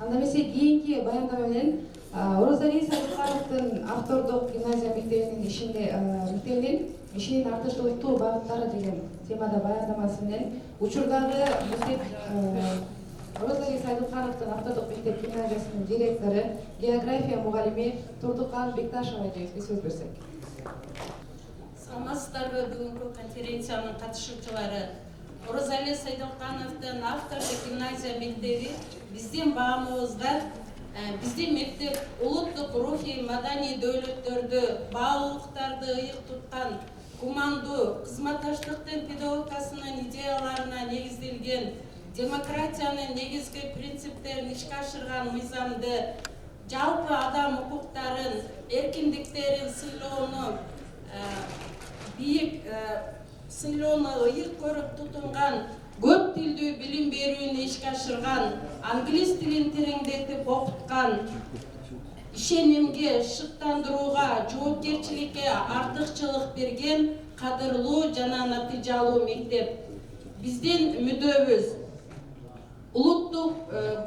Анда эмесе кийинки баяндама менен Оразали Садыкхановдун автордук гимназия мектебинин мектебинин ишинин артышылыктуу багыттары деген темада баяндамасы менен учурдагы мектеп Оразали Садыкхановдун автордук мектеп гимназиясынын директору, география мугалими Турдукан Бекташева эжебизге сөз берсек. Саламатсыздарбы, бүгүнкү конференциянын катышуучулары. Оразали Садыкхановдун автордук гимназия мектеби биздин баамыбызда биздин мектеп улуттук рухий маданий дөөлөттөрдү, баалуулуктарды ыйык туткан, кумандуу, кызматташтыктын педагогикасынын идеяларына негизделген, демократиянын негизги принциптерин ишке ашырган мыйзамды, жалпы адам укуктарын, эркиндиктерин сыйлоону ыйык көрүп тутунган, көп тилдүү билим берүүнү ишке ашырган, англис тилин тереңдетип окуткан, ишенимге, шыктандырууга, жоопкерчиликке артыкчылык берген кадырлуу жана натыйжалуу мектеп. Биздин мүддөбүз улуттук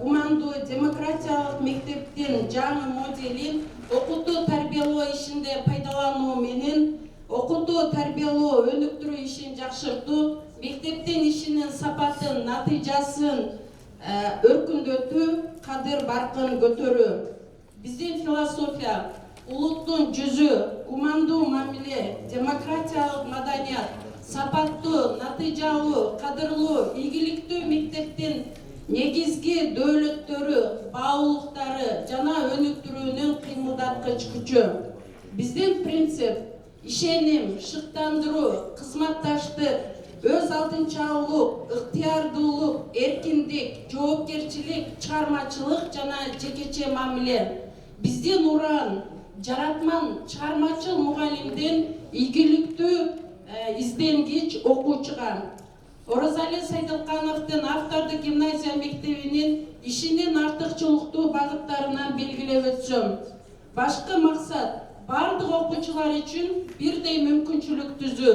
гумандуу демократиялык мектептин жаңы моделин окутуу тарбиялоо ишинде пайдалануу менен окутуу тарбиялоо өнүктүрүү ишин жакшыртуу, мектептин ишинин сапатын, натыйжасын өркүндөтүү, кадыр баркын көтөрүү. Биздин философия улуттун жүзү, гумандуу мамиле, демократиялык маданият, сапаттуу, натыйжалуу, кадырлуу, ийгиликтүү мектептин негизги дөөлөттөрү, баалуулуктары жана өнүктүрүүнүн кыймылдаткыч күчү. Биздин принцип ишеним, шыктандыруу, кызматташтык, өз алдынчалуулук, ыктыярдуулук, эркиндик, жоопкерчилик, чыгармачылык жана жекече мамиле. Биздин уран жаратман, чыгармачыл мугалимдин ийгиликтүү, изденгич окуучуга. Оразали Садыкхановдун автордук гимназия мектебинин ишинин артыкчылыктуу багыттарынан белгилеп өтсөм, башкы максат бардык окуучулар үчүн бирдей мүмкүнчүлүк түзүү,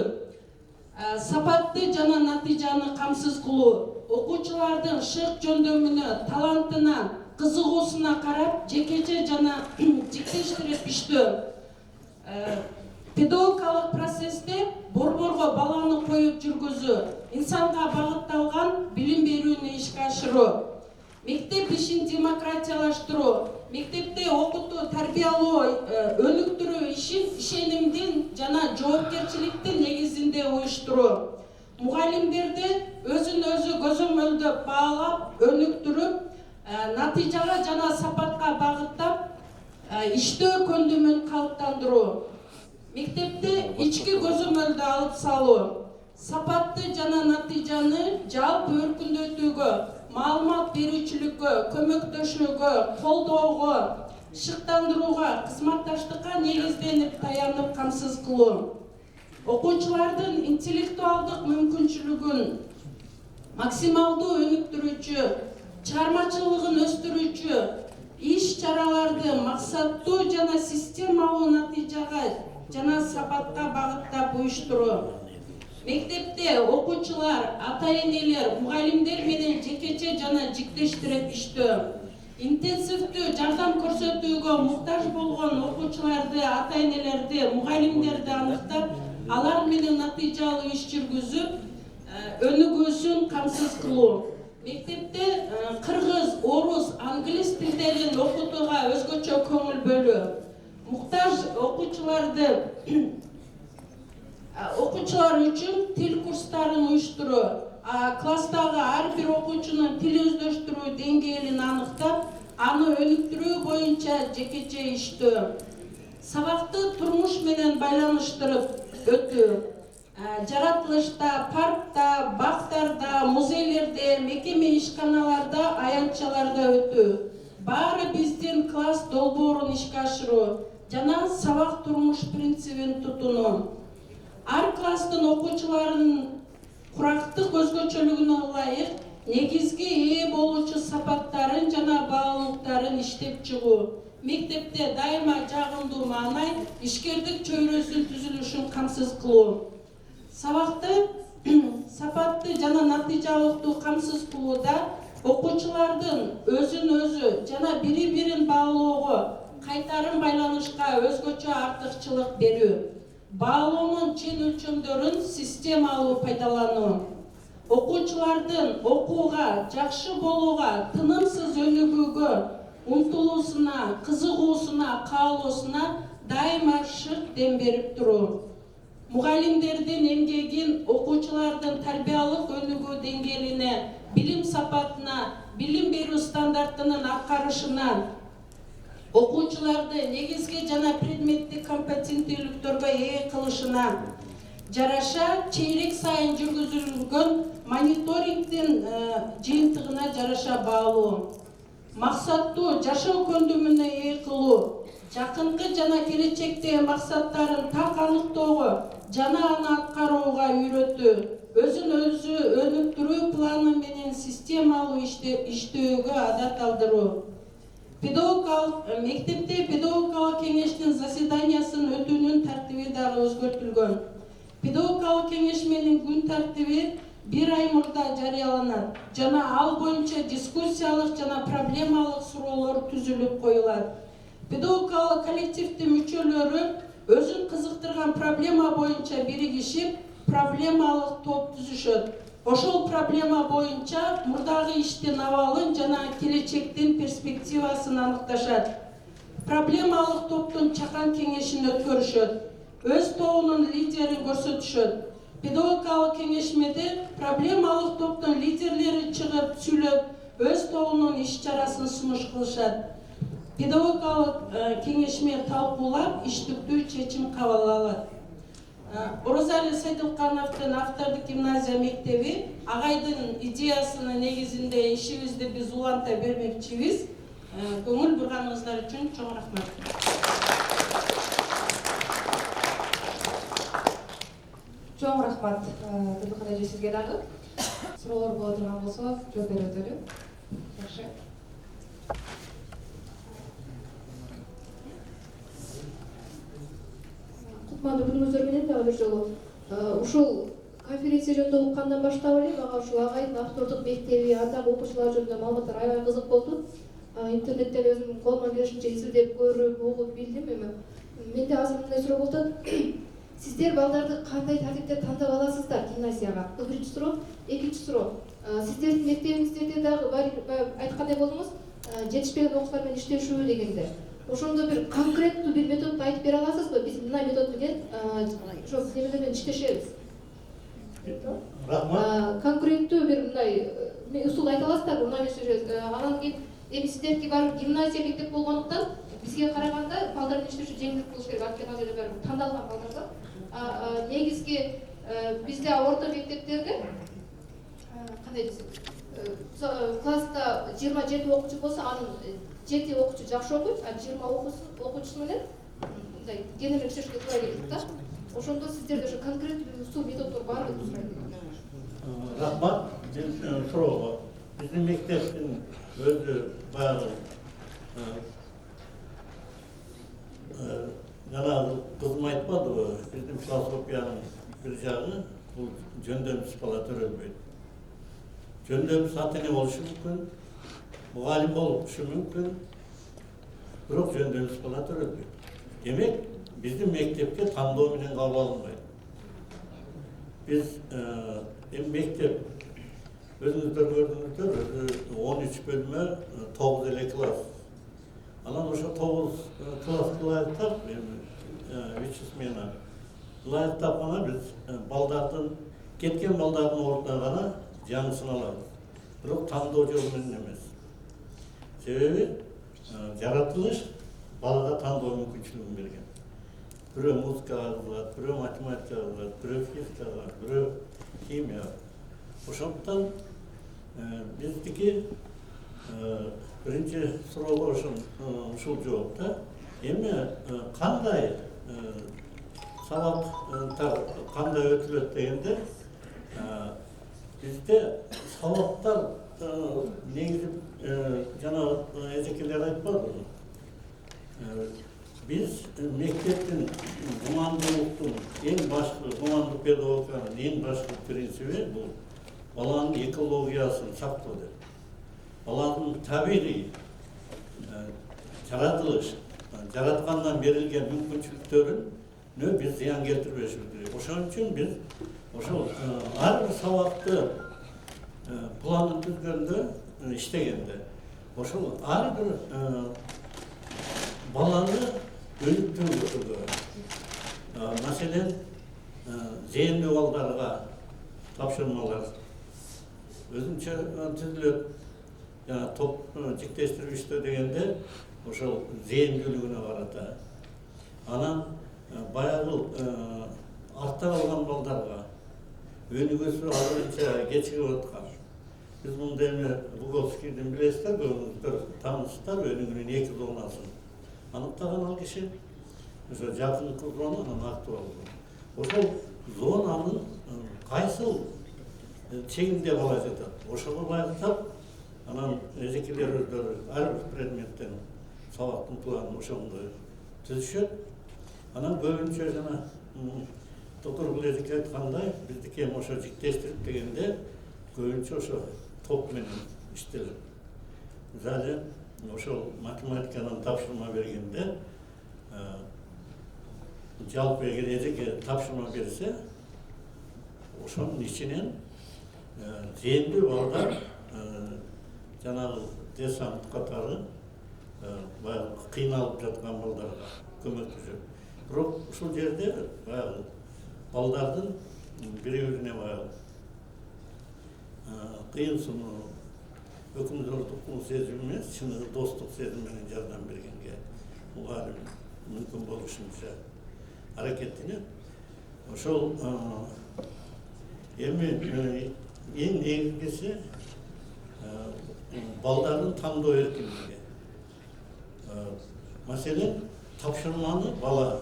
сапатты жана натыйжаны камсыз кылуу, окуучулардын шык жөндөмүнө, талантына, кызыгуусуна карап, жекече жана жиктештирип иштөө, педагогикалык процессте борборго баланы коюп жүргүзүү, инсанга багытталган билим берүүнү ишке ашыруу, мектеп ишин демократиялаштыруу, мектепте окутуу, тарбиялоо, өнүктүрүү ишин ишенимдин жана жоопкерчиликтин негизинде уюштуруу, мугалимдерди өзүн өзү көзөмөлдөп, баалап, өнүктүрүп, натыйжага жана сапатка багыттап, иштөө көндүмүн калыптандыруу, мектепте ички көзөмөлдү алып салуу, сапатты жана натыйжаны жалпы өркүндөтүүгө, маалымат берүүчүлүккө, көмөктөшүүгө, колдоого, шыктандырууга, кызматташтыкка негизденип таянып камсыз кылуу, окуучулардын интеллектуалдык мүмкүнчүлүгүн максималдуу өнүктүрүүчү, чыгармачылыгын өстүрүүчү иш-чараларды максаттуу жана системалуу натыйжага жана сапатка багыттап уюштуруу. Мектепте окуучулар, ата-энелер, мугалимдер менен жекече жана жиктештирип иштөө, интенсивдүү жардам көрсөтүүгө муктаж болгон окуучуларды, ата-энелерди, мугалимдерди аныктап, алар менен натыйжалуу иш жүргүзүп, өнүгүүсүн камсыз кылуу. Мектепте кыргыз, орус, англис тилдерин окутууга өзгөчө көңүл бөлүү, муктаж окуучулар үчүн тил курстарын уюштуруу, класстагы ар бир окуучунун тил өздөштүрүү деңгээлин аныктап, аны өнүктүрүү боюнча жекече иштөө, сабакты турмуш менен байланыштырып өтүү, жаратылышта, паркта, бактарда, музейлерде, мекеме ишканаларда, аянтчаларда өтүү, баары биздин класс долбоорун ишке ашыруу жана сабак турмуш принцибин тутунуу. Ар класстын окуучуларынын курактык өзгөчөлүгүнө ылайык негизги ээ болуучу сапаттарын жана баалуулуктарын иштеп чыгуу. Мектепте дайыма жагымдуу маанай, ишкердик чөйрөсүн түзүлүшүн камсыз кылуу. Сабакты сапатты жана натыйжалыктуу камсыз кылууда окуучулардын өзүн өзү жана бири бирин баалоого кайтарым байланышка өзгөчө артыкчылык берүү, баалоонун чен өлчөмдөрүн системалуу пайдалануу, окуучулардын окууга, жакшы болууга, тынымсыз өнүгүүгө умтулуусуна, кызыгуусуна, каалоосуна дайыма шык дем берип туруу, мугалимдердин эмгегин окуучулардын тарбиялык өнүгүү деңгээлине, билим сапатына, билим берүү стандартынын аткарышына, окуучуларды негизги жана предметтик компетенттүүлүктөргө ээ кылышына жараша чейрек сайын жүргүзүлгөн мониторингдин жыйынтыгына жараша баалуу, максаттуу жашоо көндүмүнө ээ кылуу, жакынкы жана келечектеги максаттарын так аныктоого жана аны аткарууга үйрөтүү, өзүн өзү өнүктүрүү планы менен системалуу иштөөгө адат алдыруу. Мектепте педагогикалык кеңештин заседаниясын өтүүнүн тартиби дагы өзгөртүлгөн. Педагогикалык кеңеш менен күн тартиби 1 ай мурда жарыяланат жана ал боюнча дискуссиялык жана проблемалык суроолор түзүлүп коюлат. Педагогикалык коллективдин мүчөлөрү өзүн кызыктырган проблема боюнча биригишип, проблемалык топ түзүшөт. Ошол проблема боюнча мурдагы иштин абалын жана келечектин перспективасын аныкташат. Проблемалык топтун чакан кеңешин өткөрүшөт. Өз тобунун лидерин көрсөтүшөт. Педагогикалык кеңешмеде проблемалык топтун лидерлери чыгып сүйлөп, өз тобунун иш-чарасын сунуш кылышат. Педагогикалык кеңешме талкуулап, иштиктүү чечим кабыл алат. Оразали Сайдылкановдун автордук гимназия мектеби агайдын идеясынын негизинде ишибизди биз уланта бермекчибиз. Көңүл бурганыңыздар үчүн чоң рахмат. Чоң рахмат Тылбыкан эже сизге дагы. Суроолор боло турган болсо жооп берип өтөлү. Жакшы. Кутмандуу күнүңүздөр менен дагы бир жолу. Ушул конференция жөнүндө уккандан баштап эле мага ушул агайдын автордук мектеби, андагы окуучулар жөнүндө маалыматтар аябай кызык болду. Интернеттен өзүм колуман келишинче изилдеп көрүп, угуп билдим. Менде азыр мындай суроо болуп атат. Сиздер балдарды кандай тартипте тандап аласыздар гимназияга? Бул биринчи суроо. Экинчи суроо. Сиздердин мектебиңиздерде дагы айткандай болдуңуз, жетишпеген окуучулар менен иштешүү дегенде. Ошондо бир конкреттүү бир методду айтып бере аласызбы? Биз мындай метод менен ошо немелер менен иштешебиз. Рахмат. Конкреттүү бир мындай усул айта аласыздарбы? Мындай иштешебиз. Анан кийин эми сиздердики бар гимназия мектеп болгондуктан бизге караганда балдар менен иштешүү жеңилдик болуш керек. Анткени ал жерде баары тандалган балдар да. Негизги бизде орто мектептерде кандай десек, класста 27 окуучу болсо, анын 7 окуучу жакшы окуйт, а 20 окуучусу менен мындай кененирээк иштешке туура келет да. Ошондо сиздерде ошо конкреттүү усул методдор барбы деп сурайм. Рахмат. Суроого. Биздин мектептин өзү баягы жана кызым айтпадыбы, биздин философиянын бир жагы бул жөндөмсүз бала төрөлбөйт. Жөндөмсүз ата эне болушу мүмкүн, мугалим болушу мүмкүн, бирок жөндөмсүз бала төрөлбөйт. Демек, биздин мектепке тандоо менен кабыл алынбайт. Биз мектеп өзүңүздөр көрдүңүздөр, 13 бөлмө, 9 эле класс. Анан ошо 9 класс ылайыктап, вичесмена ылайыктап гана биз балдардын кеткен балдардын ордуна гана жаңысын алабыз. Бирок тандоо жолу менен эмес. Себеби жаратылыш балага тандоо мүмкүнчүлүгүн берген. Бирөө музыкага кызыгат, бирөө математикага кызыгат, бирөө физикага, бирөө химияга. Ошондуктан биздики биринчи суроого ушул жооп да. Эми кандай сабактар кандай өтүлөт дегенде, бизде сабактар негизи жана эжекелер айтпадыбы. Биз мектептин гумандуулуктун эң башкы, гумандык педагогиканын эң башкы принциби бул баланын экологиясын сактоо деп. баланын табиғи жаратылыш, жаратқаннан берілген мүмкіншіліктерін біз зиян келтірбешіміз керек. Ошон үчүн біз ошол ар бир сабакты планын түзгөндө, иштегенде, ошол ар бир баланы өнүктүрүүгө, маселен, зээндүү балдарга тапшырмалар өзүнчө түзүлөт. Топ жиктештирип иштөө дегенде ошол зээндүүлүгүнө карата. Анан баягы артта калган балдарга өнүгүүсү азырынча кечигип аткан. Биз мында эми Луговскийдин билесиздер, көбүңүздөр таанысыздар, өнүгүүнүн 2 зонасын аныктаган ал киши. Ошо жакынкы зона, анан актуалдуу. Ошол зонанын кайсыл чегинде бала жатат, ошого байкап, анан эжекелер өздөрү ар бир предметтен сабактын планын ошондой түзүшөт. Анан көбүнчө жана доктор Гүлэжеке айткандай, биздики эми ошо жиктештирип дегенде көбүнчө ошо топ менен иштелет. Мисалы ошол математикадан тапшырма бергенде жалпы эгер эжеке тапшырма берсе, ошонун ичинен зээндүү балдар жанагы десант катары баягы кыйналып жаткан балдарга көмөктөшөт. Бирок ушул жерде баягы балдардын бири-бирине баягы кыйын сунуу, өкүмдөрдүн сезими эмес, чыныгы достук сезими менен жардам бергенге мугалим мүмкүн болушунча аракеттенет. Ошол эми эң негизгиси балдардын тандоо эркиндиги. Маселен, тапшырманы бала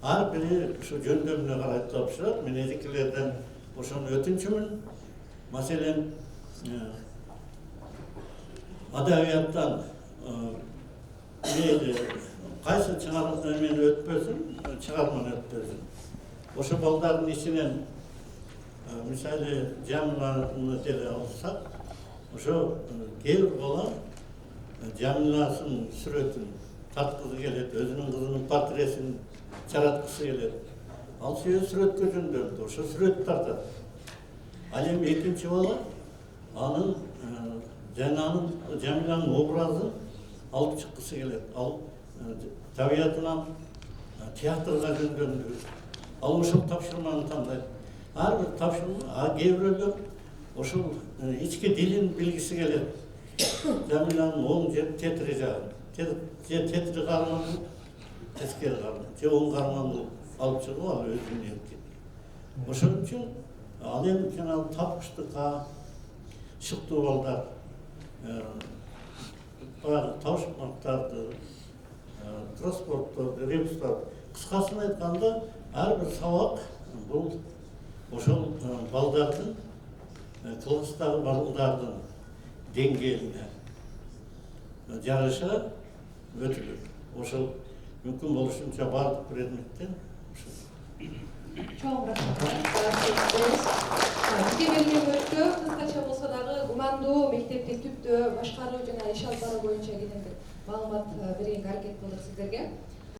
ар бири ушу жөндөмүнө карай тапшырат. Мен эжекелерден ошону өтүнчүмүн. Маселен, адабияттан кайсы чыгарманы өтпөсүн, чыгарманы өтпөсүн. Ошо балдардын ичинен мисалы Жамиланы деле алсак, ошо кээ бир бала Жамиласын сүрөтүн тарткысы келет, өзүнүн кызынын портретин жараткысы келет. Ал сүрөткө жөндөмдү, ошо сүрөт тартат. Ал эми экинчи бала анын Жамиланын образын алып чыккысы келет. Ал табиятынан театрга жөндөмдү. Ал ошол тапшырманы тандайт. Ар бир тапшырма, кээ бирөөлөр ошол ички дилин билгиси келет. Жамиланын оң же тетири жагын, же тетири карманды, тескери карман, же оң карманды алып чыгып ал өзүнүн эрки. Ошон үчүн ал эми жанагы тапкычтыкка шыктуу балдар баягы табышмактарды, кроссвордторду, ребустарды, кыскасын айтканда, ар бир сабак бул ошол балдардын класстагы балдардын деңгээлине жараша өтүлөт. Ошол мүмкүн болушунча бардык предметтен Чоң рахмат. Бизге берилген өрткө кыскача болсо дагы гумандуу мектепти түптөө башкаруу жана иш алып баруу боюнча кенендик маалымат бергенге аракет кылдык сиздерге.